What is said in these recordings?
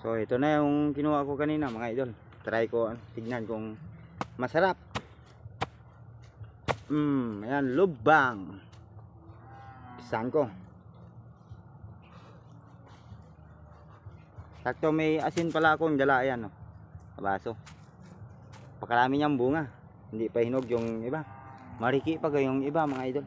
So ito na yung kinuha ko kanina mga idol. Try ko, tignan kung masarap. Ayan, lubang. Pisahan ko. Sakto may asin pala akong dala, ayan oh. Baso. Pakarami niyang bunga. Hindi pa hinog yung iba. Mariki pa yung iba mga idol.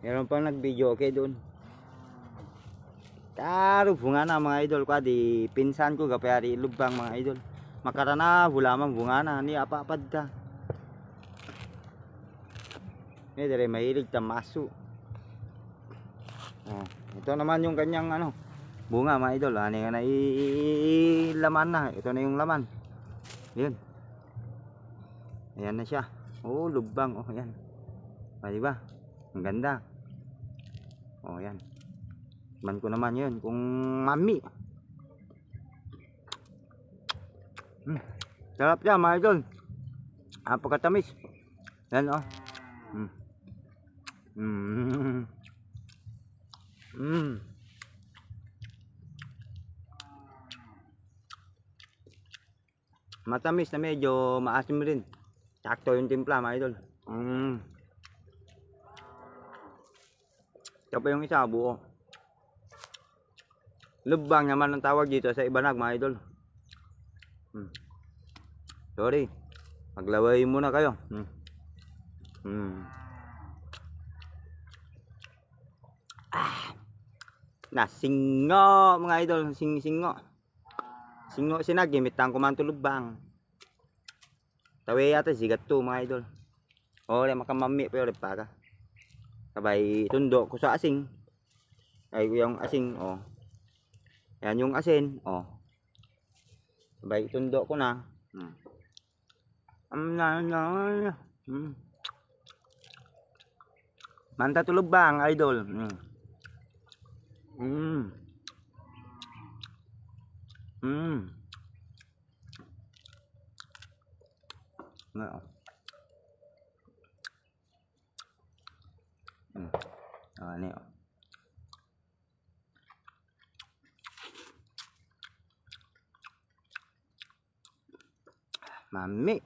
Meron pang nag-video okay doon. Karo bunga na mga idol ko di pinsan ko gapayari lubang mga idol. Makarana bulamang bunga na ni apa-apad ka. Eh dire mahilig ta maso. Oh, ito naman yung kanyang ano, bunga mga idol. Ani nga na laman na. Ito na yung laman. 'Yun. Ayan na siya. Oh, lubang oh, ayan. Ah, di ba? Ang ganda. Oh, yan. Man ko naman yun. Kung mami. Sarap siya mga idol. Napakatamis. Yan oh. Matamis na medyo maasim rin. Sakto yung timpla mga idol. Ito pa yung isa buo. Lubang naman ang tawag dito sa Ibanag mga idol. Sorry. Maglaway muna kayo. Nasingo mga idol. Singo. Singo sinag. Gimitang kumanto lubang. Tawe yata sigat to mga idol. O, makamami pero pa ka. Sabay tundo ko sa asing. Ay yung asing oh. Yan yung asin oh. Sabay tundo ko na. Manta tulog bang idol. Ini oh. Mami.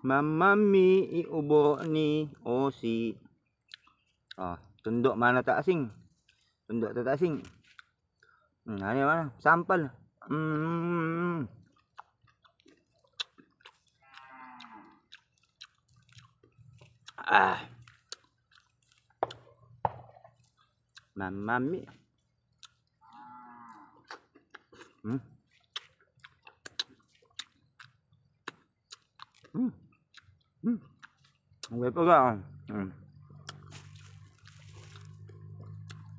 Mamami iubo ni Osi. Oh, tundok mana tak asing. Tundok tak asing. Ini mana? Sampel. Mami. Ang pa ka.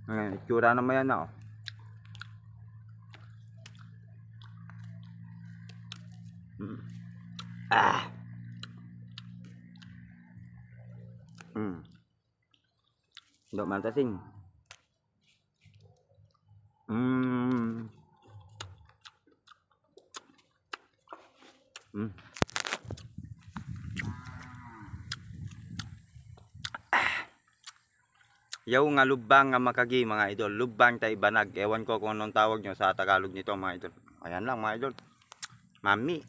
Ayan, itsura naman yan oh. Dok mantasing. Yaw nga lubang nga makagi mga idol. Lubang ta Ibanag. Ewan ko kung anong tawag nyo sa Tagalog nito mga idol. Ayan lang mga idol. Mami.